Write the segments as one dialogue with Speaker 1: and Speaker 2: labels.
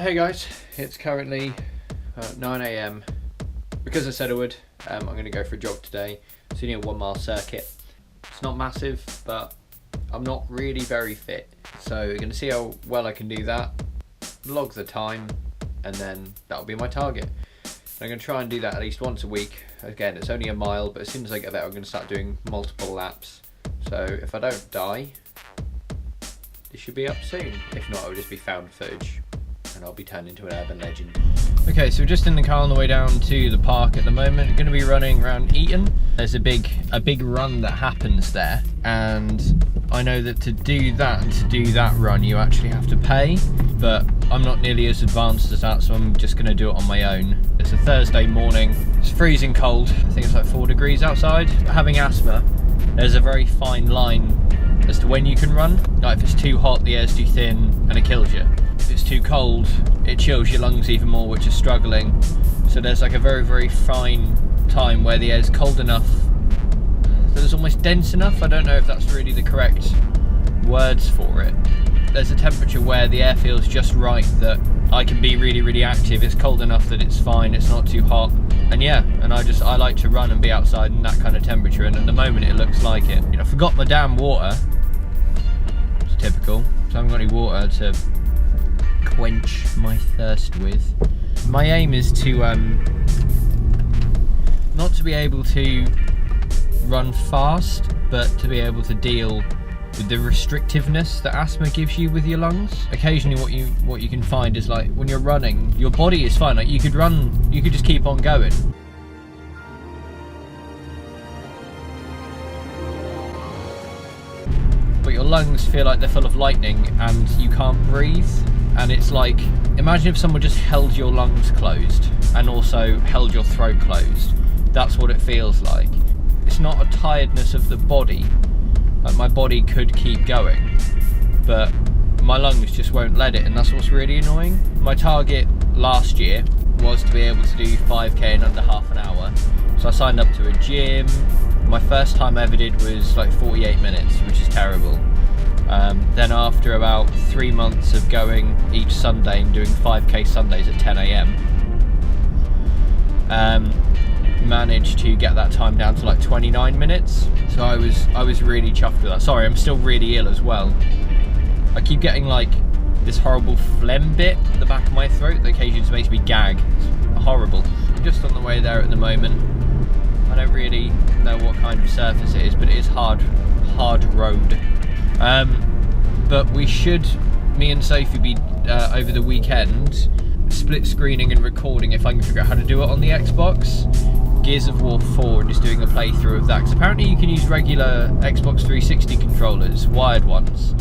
Speaker 1: Hey guys, it's currently 9 AM. Because I said I would, I'm going to go for a jog today. It's only a 1 mile circuit. It's not massive, but I'm not really very fit. So we're going to see how well I can do that, log the time, and then that'll be my target. I'm going to try and do that at least once a week. Again, it's only a mile, but as soon as I get better, I'm going to start doing multiple laps. So if I don't die, this should be up soon. If not, it'll just be found footage and I'll be turned into an urban legend. Okay, so we're just in the car on the way down to the park at the moment. We're going to be running around Eton. There's a big run that happens there, and I know that to do that and to do that run you actually have to pay, but I'm not nearly as advanced as that, so I'm just going to do it on my own. It's a Thursday morning, it's freezing cold, I think it's like 4 degrees outside. Having asthma, there's a very fine line as to when you can run. Like if it's too hot, the air's too thin and it kills you. If it's too cold, it chills your lungs even more, which is struggling. So there's like a very fine time where the air's cold enough that it's almost dense enough. I don't know if that's really the correct words for it. There's a temperature where the air feels just right that I can be really active. It's cold enough that it's fine, it's not too hot. And yeah, and I like to run and be outside in that kind of temperature, and at the moment it looks like it. You know, I forgot my damn water. It's typical. So I haven't got any water to quench my thirst with. My aim is to not to be able to run fast, but to be able to deal with the restrictiveness that asthma gives you with your lungs. Occasionally what you can find is, like, when you're running, your body is fine. Like you could just keep on going. But your lungs feel like they're full of lightning and you can't breathe. And it's like, imagine if someone just held your lungs closed and also held your throat closed. That's what it feels like. It's not a tiredness of the body. Like, my body could keep going, but my lungs just won't let it, and that's what's really annoying. My target last year was to be able to do 5k in under half an hour. So I signed up to a gym. My first time I ever did was like 48 minutes, which is terrible. Then after about 3 months of going each Sunday and doing 5k Sundays at 10 AM, managed to get that time down to like 29 minutes. So I was really chuffed with that. Sorry, I'm still really ill as well. I keep getting like this horrible phlegm bit at the back of my throat that occasionally makes me gag. It's horrible. I'm just on the way there at the moment. I don't really know what kind of surface it is, but it is hard road. But we should, me and Sophie, be over the weekend split screening and recording, if I can figure out how to do it on the Xbox, Gears of War 4, and just doing a playthrough of that. Because apparently you can use regular Xbox 360 controllers, wired ones,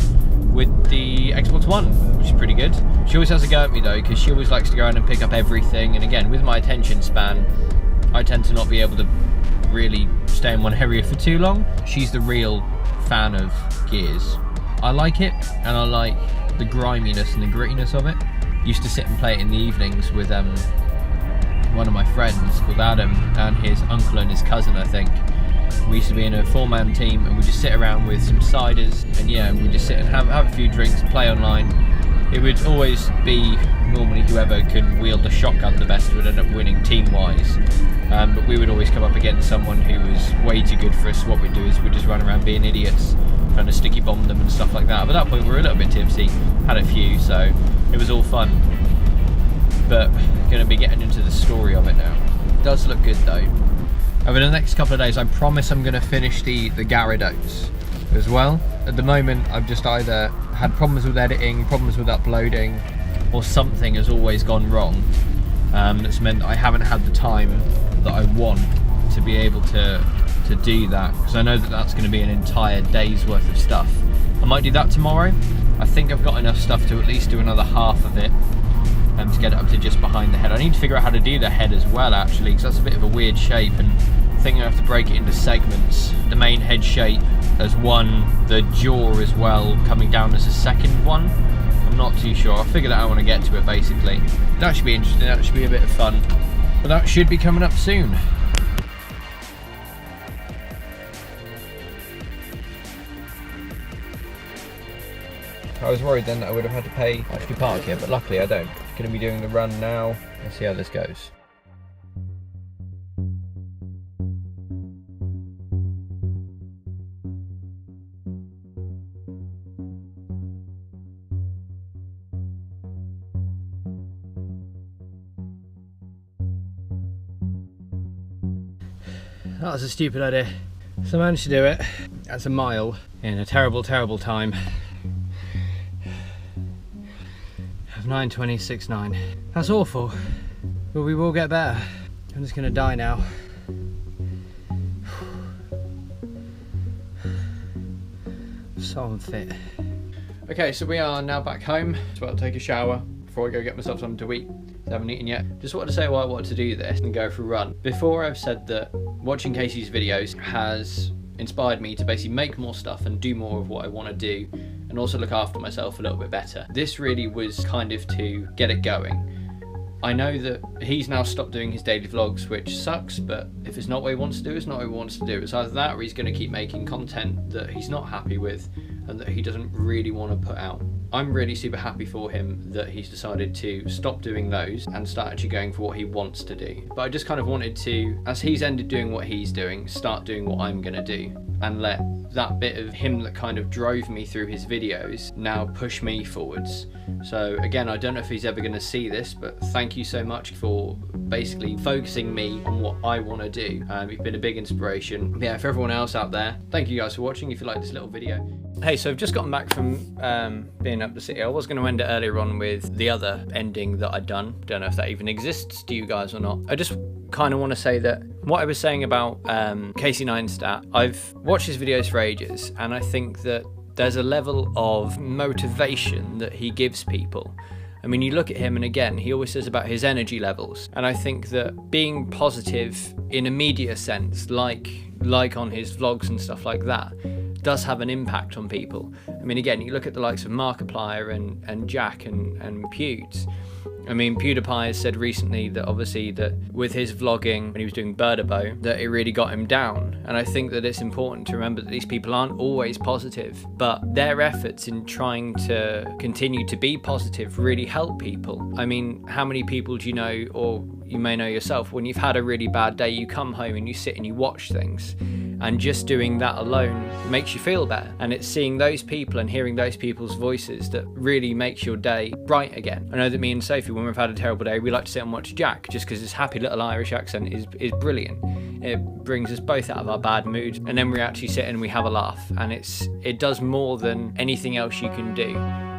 Speaker 1: with the Xbox One, which is pretty good. She always has a go at me though, because she always likes to go around and pick up everything, and again, with my attention span, I tend to not be able to really stay in one area for too long. She's the real fan of Gears. I like it, and I like the griminess and the grittiness of it. Used to sit and play it in the evenings with one of my friends called Adam and his uncle and his cousin, I think. We used to be in a 4-man team, and we just sit around with some ciders, and yeah, we just sit and have a few drinks and play online. It would always be normally whoever can wield the shotgun the best would end up winning team-wise. But we would always come up against someone who was way too good for us. What we'd do is we'd just run around being idiots, trying to sticky bomb them and stuff like that. But at that point we were a little bit tipsy, had a few, so it was all fun. But going to be getting into the story of it now. It does look good though. Over the next couple of days I promise I'm going to finish the Gyarados as well. At the moment I've just either had problems with editing, problems with uploading, or something has always gone wrong. That's meant that I haven't had the time that I want to be able to do that, because I know that that's going to be an entire day's worth of stuff. I might do that tomorrow. I think I've got enough stuff to at least do another half of it, to get it up to just behind the head. I need to figure out how to do the head as well, actually, because that's a bit of a weird shape, and I think I have to break it into segments. The main head shape as one, the jaw as well coming down as a second one. I'm not too sure. I'll figure that out when I get to it, basically. That should be interesting, that should be a bit of fun. But that should be coming up soon. I was worried then that I would have had to pay to park here, but luckily I don't, going to be doing the run now. Let's see how this goes. That was a stupid idea. So I managed to do it. That's a mile in a terrible, terrible time of 9:26.9. That's awful, but we will get better. I'm just gonna die now. So unfit. Okay, so we are now back home. So I'll take a shower before I go get myself something to eat. I haven't eaten yet. Just wanted to say why I wanted to do this and go for a run. Before, I've said that watching Casey's videos has inspired me to basically make more stuff and do more of what I want to do, and also look after myself a little bit better. This really was kind of to get it going. I know that he's now stopped doing his daily vlogs, which sucks, but if it's not what he wants to do, it's not what he wants to do. It's either that or he's going to keep making content that he's not happy with and that he doesn't really want to put out. I'm really super happy for him that he's decided to stop doing those and start actually going for what he wants to do. But I just kind of wanted to, as he's ended doing what he's doing, start doing what I'm going to do, and let that bit of him that kind of drove me through his videos now push me forwards. So again, I don't know if he's ever going to see this, but thank you so much for basically focusing me on what I want to do. You've been a big inspiration. But yeah, for everyone else out there, thank you guys for watching. If you like this little video. Hey, so I've just gotten back from being up the city. I was going to end it earlier on with the other ending that I'd done. Don't know if that even exists to you guys or not. I just kind of want to say that what I was saying about Casey Neistat, I've watched his videos for ages, and I think that there's a level of motivation that he gives people. I mean, you look at him, and again, he always says about his energy levels, and I think that being positive in a media sense, like on his vlogs and stuff like that, does have an impact on people. I mean, again, you look at the likes of Markiplier and Jack and Pewds. I mean, PewDiePie has said recently that obviously that with his vlogging when he was doing Birdabow, that it really got him down. And I think that it's important to remember that these people aren't always positive, but their efforts in trying to continue to be positive really help people. I mean, how many people do you know, or you may know yourself, when you've had a really bad day, you come home and you sit and you watch things, and just doing that alone makes you feel better. And it's seeing those people and hearing those people's voices that really makes your day bright again. I know that me and Sophie, when we've had a terrible day, we like to sit and watch Jack, just because his happy little Irish accent is brilliant. It brings us both out of our bad mood, and then we actually sit and we have a laugh, and it does more than anything else you can do.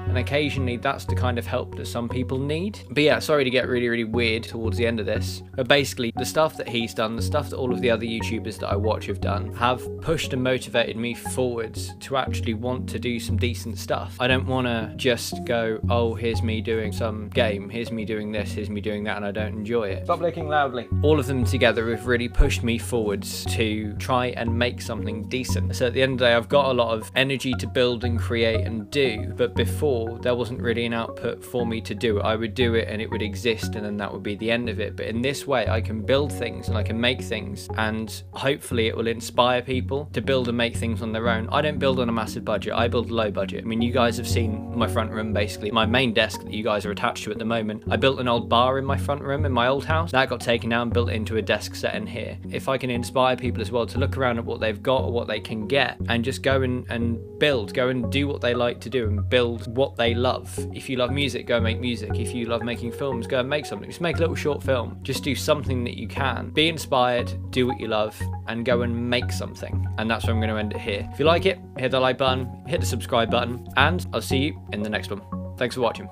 Speaker 1: And occasionally that's the kind of help that some people need. But yeah, sorry to get really, really weird towards the end of this. But basically, the stuff that he's done, the stuff that all of the other YouTubers that I watch have done, have pushed and motivated me forwards to actually want to do some decent stuff. I don't want to just go, oh, here's me doing some game, here's me doing this, here's me doing that, and I don't enjoy it. Stop licking loudly. All of them together have really pushed me forwards to try and make something decent. So at the end of the day, I've got a lot of energy to build and create and do, but before, there wasn't really an output for me to do it. I would do it and it would exist, and then that would be the end of it. But in this way, I can build things and I can make things, and hopefully it will inspire people to build and make things on their own. I don't build on a massive budget, I build low budget. I mean, you guys have seen my front room, basically my main desk that you guys are attached to at the moment. I built an old bar in my front room in my old house. That got taken down and built into a desk set in here. If I can inspire people as well to look around at what they've got or what they can get, and just go and build, go and do what they like to do and build what they love. If you love music, go make music. If you love making films, go and make something. Just make a little short film. Just do something that you can. Be inspired, do what you love, and go and make something. And that's where I'm going to end it here. If you like it, hit the like button, hit the subscribe button, and I'll see you in the next one. Thanks for watching.